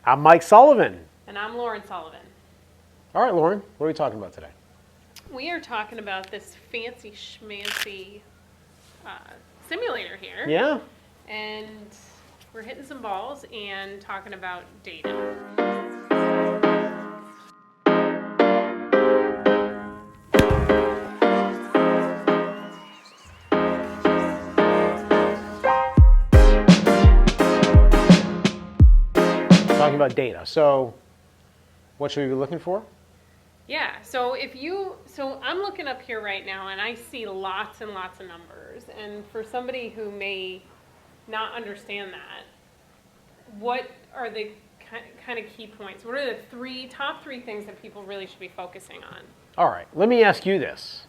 I'm Mike Sullivan. And I'm Lauren Sullivan. All right, Lauren, what are we talking about today? We are talking about this fancy schmancy simulator here. Yeah. And we're hitting some balls and talking about data. Talking about data. So what should we be looking for? Yeah, so I'm looking up here right now and I see lots and lots of numbers. And for somebody who may not understand that, what are the kind of key points? What are the top three things that people really should be focusing on? All right, let me ask you this.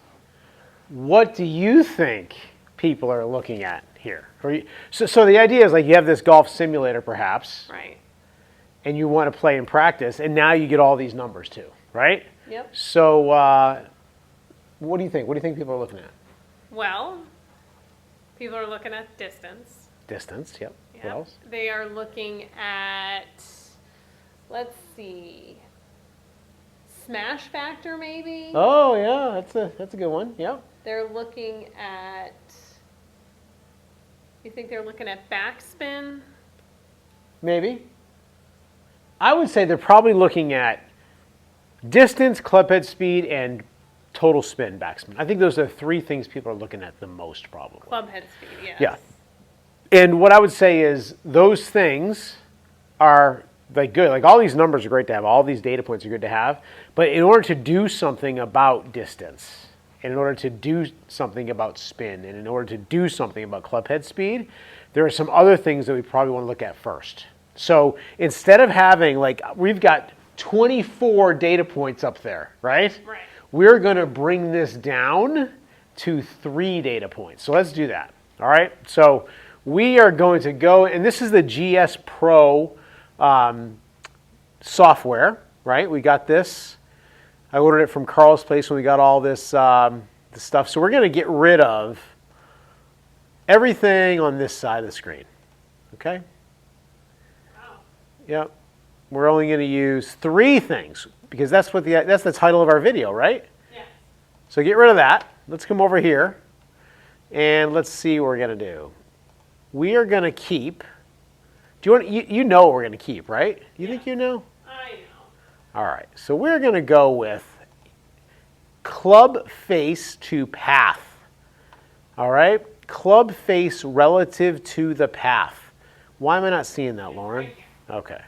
What do you think people are looking at here? So the idea is like you have this golf simulator perhaps. Right. And you want to play and practice, and now you get all these numbers too, right? Yep. So what do you think? What do you think people are looking at? Well, people are looking at distance. Distance, yep. Yep. What else? They are looking at, let's see, smash factor maybe? Oh yeah, that's a good one. Yep. They're looking at, you think they're looking at backspin? Maybe. I would say they're probably looking at distance, club head speed, and total spin, backspin. I think those are the three things people are looking at the most probably. Club head speed, yes. Yeah. And what I would say is those things are like good. Like all these numbers are great to have. All these data points are good to have. But in order to do something about distance, and in order to do something about spin, and in order to do something about club head speed, there are some other things that we probably want to look at first. So instead of having, like, we've got 24 data points up there, right? Right. We're going to bring this down to 3 data points. So let's do that, all right? So we are going to go, and this is the GS Pro software, right? We got this. I ordered it from Carl's Place when we got all this stuff. So we're going to get rid of everything on this side of the screen, okay? Yep. We're only going to use 3 things because that's the title of our video, right? Yeah. So get rid of that. Let's come over here and let's see what we're going to do. We are going to keep. Do you want you know what we're going to keep, right? You think you know? I know. All right. So we're going to go with club face to path. All right? Club face relative to the path. Why am I not seeing that, Lauren? Okay.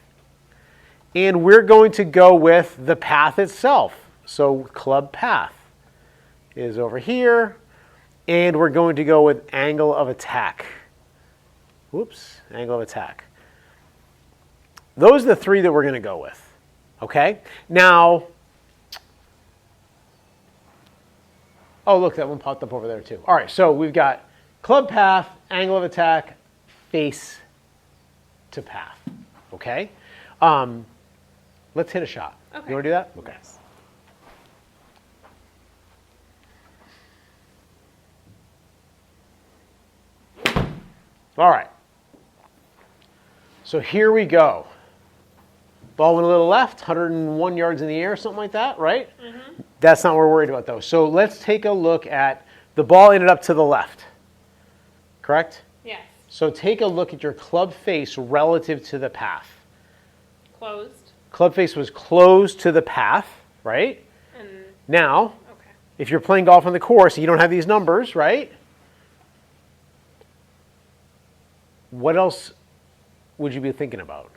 And we're going to go with the path itself. So club path is over here. And we're going to go with angle of attack. Whoops, angle of attack. Those are the 3 that we're going to go with. Okay? Now, oh, look, that one popped up over there too. All right, so we've got club path, angle of attack, face to path. Okay? Let's hit a shot. Okay. You want to do that? Okay. Yes. All right. So here we go. Ball went a little left, 101 yards in the air, something like that, right? Mm-hmm. That's not what we're worried about, though. So let's take a look at the ball ended up to the left, correct? Yes. So take a look at your club face relative to the path. Closed. Club face was closed to the path, right? And Now, okay. if you're playing golf on the course, you don't have these numbers, right? What else would you be thinking about?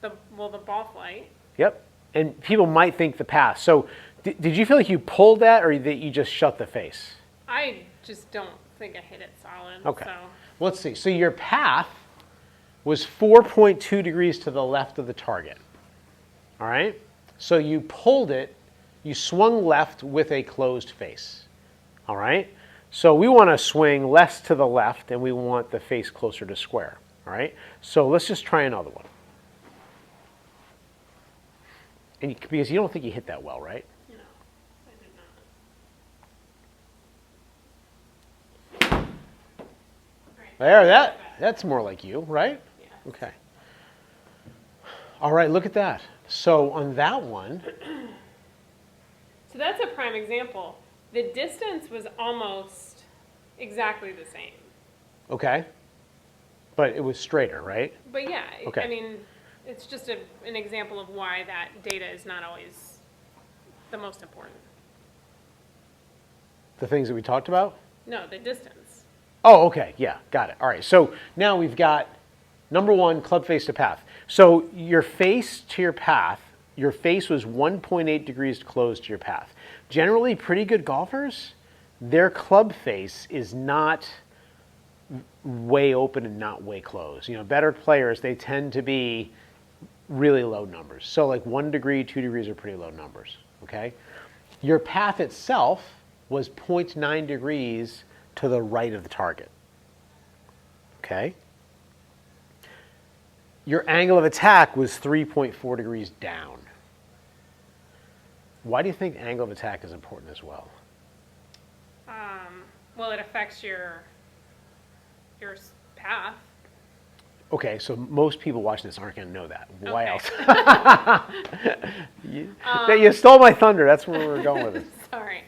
The ball flight. Yep. And people might think the path. So did you feel like you pulled that or that you just shut the face? I just don't think I hit it solid. Okay. So. Let's see. So your path was 4.2 degrees to the left of the target. All right? So you pulled it, you swung left with a closed face. All right? So we want to swing less to the left and we want the face closer to square. All right? So let's just try another one. And because you don't think you hit that well, right? No, I did not. There, that's more like you, right? Yeah. Okay. All right, look at that. So on that one, So that's a prime example. The distance was almost exactly the same. okay, but it was straighter, right? But yeah, Okay. I mean, it's just an example of why that data is not always the most important. The things that we talked about? No, the distance. Oh, okay, yeah, got it. All right, so now we've got number one, club face to path. So your face to your path, your face was 1.8 degrees closed to your path. Generally, pretty good golfers, their club face is not way open and not way closed. You know, better players, they tend to be really low numbers. So like 1 degree, 2 degrees are pretty low numbers, okay? Your path itself was 0.9 degrees to the right of the target, okay? Your angle of attack was 3.4 degrees down. Why do you think angle of attack is important as well? Well, it affects your path. Okay, so most people watching this aren't going to know that. Why Okay. else? You stole my thunder. That's where we were going with it. Sorry.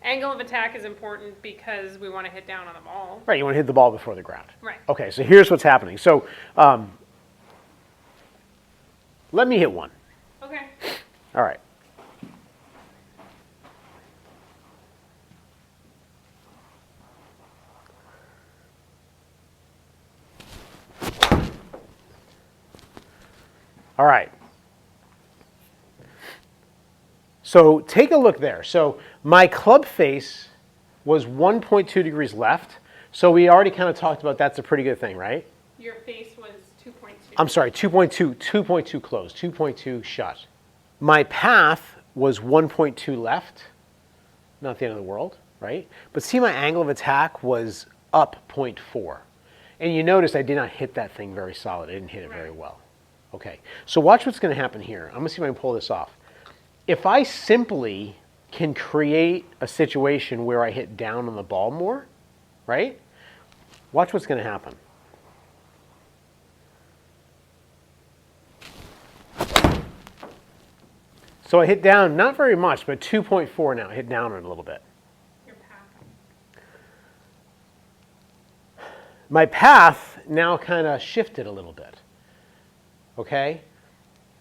Angle of attack is important because we want to hit down on the ball. Right, you want to hit the ball before the ground. Right. Okay, so here's what's happening. So let me hit one. Okay. All right. All right. So take a look there. So my club face was 1.2 degrees left. So we already kind of talked about that's a pretty good thing, right? Your face was 2.2. I'm sorry, 2.2 closed, 2.2 shut. My path was 1.2 left. Not the end of the world, right? But see, my angle of attack was up 0.4. And you notice I did not hit that thing very solid. I didn't hit it very well. Okay, so watch what's going to happen here. I'm going to see if I can pull this off. If I simply can create a situation where I hit down on the ball more, right? Watch what's going to happen. So I hit down, not very much, but 2.4 now. I hit down on it a little bit. Your path. My path now kind of shifted a little bit. Okay?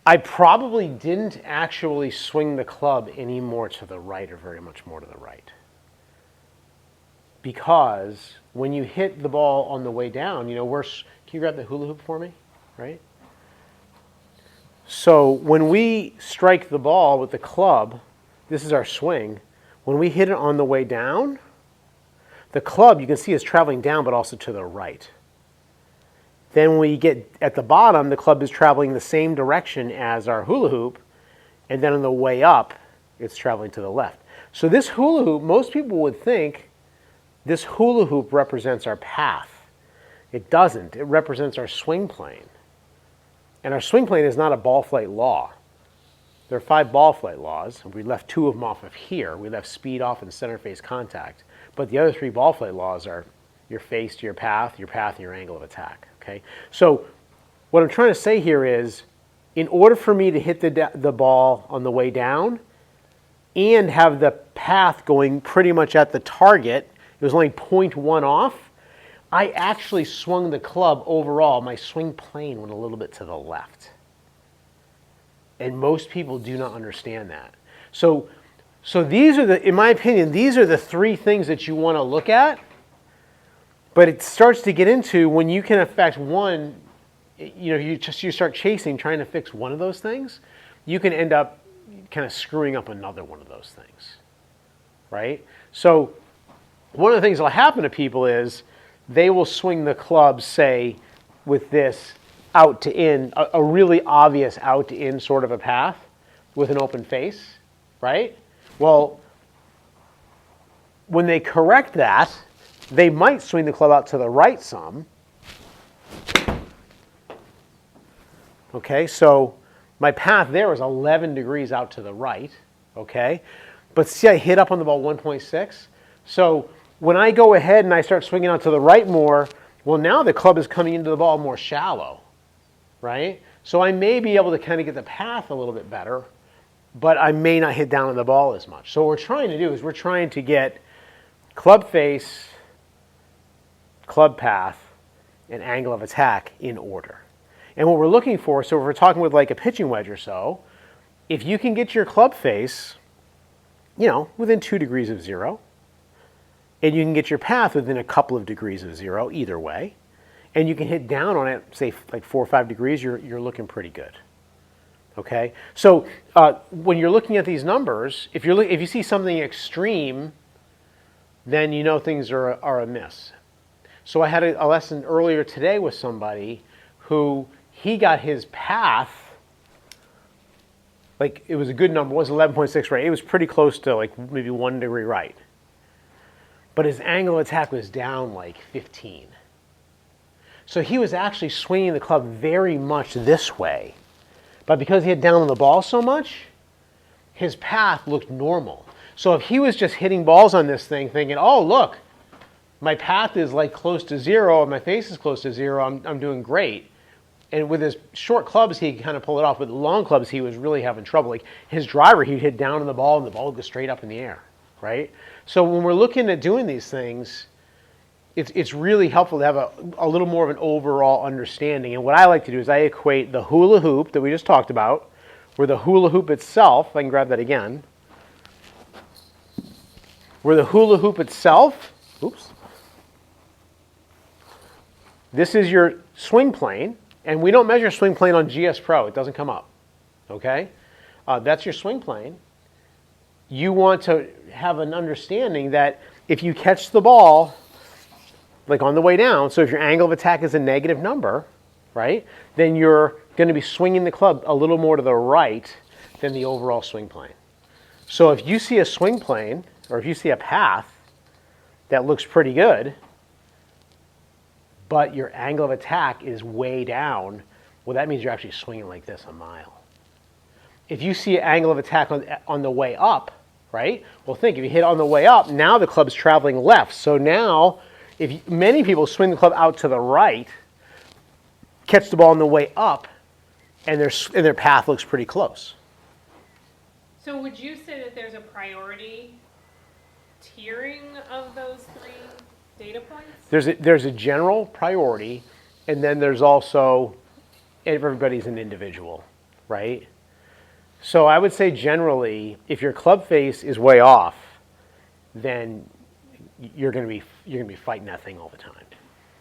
I probably didn't actually swing the club any more to the right or very much more to the right. Because when you hit the ball on the way down, you know, can you grab the hula hoop for me? Right? So when we strike the ball with the club, this is our swing. When we hit it on the way down, the club, you can see, is traveling down but also to the right. Then when we get at the bottom, the club is traveling the same direction as our hula hoop, and then on the way up, it's traveling to the left. So this hula hoop, most people would think this hula hoop represents our path. It doesn't. It represents our swing plane. And our swing plane is not a ball flight law. There are 5 ball flight laws. We left 2 of them off of here. We left speed off and center face contact. But the other 3 ball flight laws are your face to your path, and your angle of attack. Okay? So what I'm trying to say here is, in order for me to hit the ball on the way down and have the path going pretty much at the target, it was only 0.1 off, I actually swung the club overall. My swing plane went a little bit to the left. And most people do not understand that. So these are in my opinion, these are the 3 things that you want to look at. But it starts to get into when you can affect one, you know, you start chasing, trying to fix one of those things, you can end up kind of screwing up another one of those things, right? So one of the things that will happen to people is they will swing the club, say, with this out to in, a really obvious out to in sort of a path with an open face, right? Well, when they correct that, they might swing the club out to the right some. Okay, so my path there was 11 degrees out to the right, okay? But see, I hit up on the ball 1.6. So when I go ahead and I start swinging out to the right more, well, now the club is coming into the ball more shallow, right? So I may be able to kind of get the path a little bit better, but I may not hit down on the ball as much. So what we're trying to do is we're trying to get club face, club path, and angle of attack in order. And what we're looking for, so if we're talking with like a pitching wedge or so, if you can get your club face, within 2 degrees of 0, and you can get your path within a couple of degrees of 0, either way, and you can hit down on it, say like 4 or 5 degrees, you're looking pretty good. Okay, so when you're looking at these numbers, if you see something extreme, then you know things are amiss. So I had a lesson earlier today with somebody who he got his path, like it was a good number, it was 11.6 right. It was pretty close to like maybe 1 degree right. But his angle of attack was down like 15. So he was actually swinging the club very much this way. But because he had down on the ball so much, his path looked normal. So if he was just hitting balls on this thing thinking, oh, look, my path is like close to 0 and my face is close to 0, I'm doing great. And with his short clubs, he could kind of pull it off. With the long clubs, he was really having trouble. Like his driver, he'd hit down on the ball and the ball would go straight up in the air, right? So when we're looking at doing these things, it's really helpful to have a little more of an overall understanding. And what I like to do is I equate the hula hoop that we just talked about, where the hula hoop itself, if I can grab that again, where the hula hoop itself, this is your swing plane, and we don't measure swing plane on GS Pro. It doesn't come up, okay? That's your swing plane. You want to have an understanding that if you catch the ball, like on the way down, so if your angle of attack is a negative number, right, then you're going to be swinging the club a little more to the right than the overall swing plane. So if you see a swing plane, or if you see a path that looks pretty good, but your angle of attack is way down, well, that means you're actually swinging like this a mile. If you see an angle of attack on the way up, right, well, think, if you hit on the way up, now the club's traveling left. So now, many people swing the club out to the right, catch the ball on the way up, and their path looks pretty close. So would you say that there's a priority tiering of those 3 data points? There's a general priority, and then there's also, everybody's an individual, right? So I would say generally, if your club face is way off, then you're going to be fighting that thing all the time.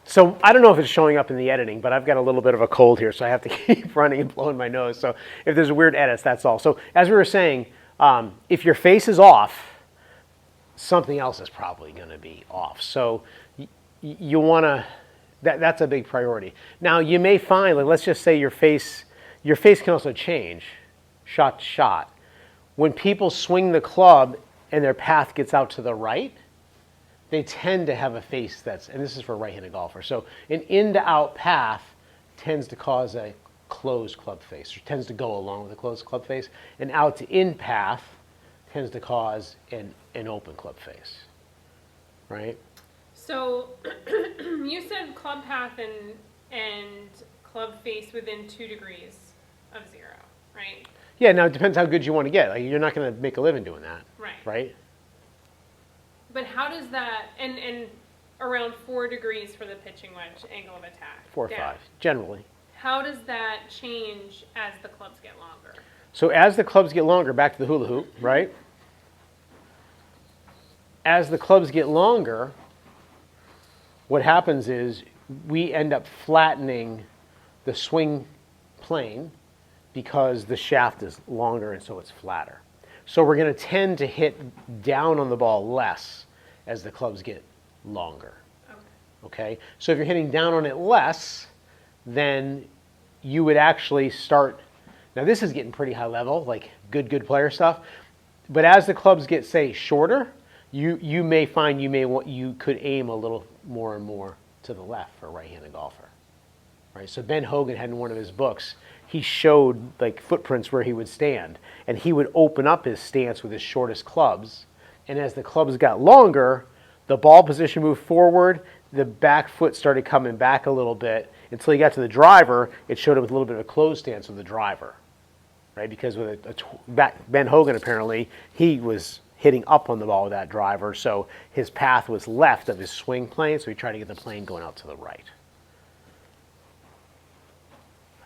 So I don't know if it's showing up in the editing, but I've got a little bit of a cold here, so I have to keep running and blowing my nose. So if there's weird edits, that's all. So as we were saying, if your face is off, something else is probably going to be off. So you want to, that's a big priority. Now you may find, like, let's just say your face can also change shot to shot. When people swing the club and their path gets out to the right, they tend to have a face that's, and this is for a right-handed golfer, so an in to out path tends to cause a closed club face, or tends to go along with a closed club face. An out to in path tends to cause an open club face, right? So you said club path and club face within 2 degrees of 0, right? Yeah, now it depends how good you want to get. Like, you're not going to make a living doing that, right? But how does that, and around 4 degrees for the pitching wedge angle of attack? 4 or 5, generally. How does that change as the clubs get longer? So as the clubs get longer, back to the hula hoop, right? As the clubs get longer, what happens is we end up flattening the swing plane because the shaft is longer and so it's flatter. So we're going to tend to hit down on the ball less as the clubs get longer. Okay? So if you're hitting down on it less, then you would actually start, now this is getting pretty high level, like good player stuff, but as the clubs get, say, shorter, you may find you could aim a little more and more to the left for a right-handed golfer. Right? So Ben Hogan had in one of his books, he showed like footprints where he would stand, and he would open up his stance with his shortest clubs, and as the clubs got longer, the ball position moved forward, the back foot started coming back a little bit until he got to the driver. It showed him with a little bit of a closed stance of the driver, right? Because with Ben Hogan, apparently, he was hitting up on the ball with that driver, so his path was left of his swing plane, so he tried to get the plane going out to the right.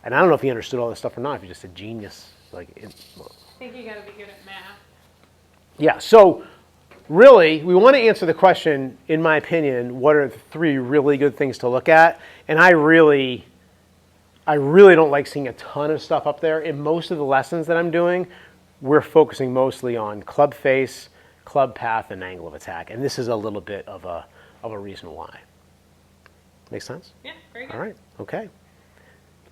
And I don't know if he understood all this stuff or not, if he's just a genius. I think you got to be good at math. Yeah, so really, we want to answer the question, in my opinion, what are the 3 really good things to look at? And I really don't like seeing a ton of stuff up there. In most of the lessons that I'm doing, we're focusing mostly on club face, club path, and angle of attack. And this is a little bit of a reason why. Make sense? Yeah, very good. All right, okay.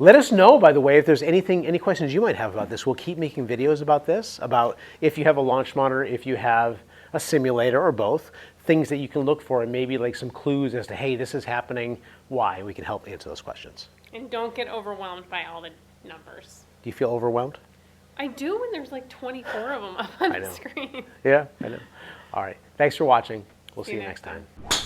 Let us know, by the way, if there's any questions you might have about this. We'll keep making videos about this, about if you have a launch monitor, if you have a simulator, or both, things that you can look for and maybe like some clues as to, hey, this is happening, why? We can help answer those questions. And don't get overwhelmed by all the numbers. Do you feel overwhelmed? I do when there's like 24 of them up on I the know. screen. Yeah, I know. All right. Thanks for watching. We'll see you next time. time.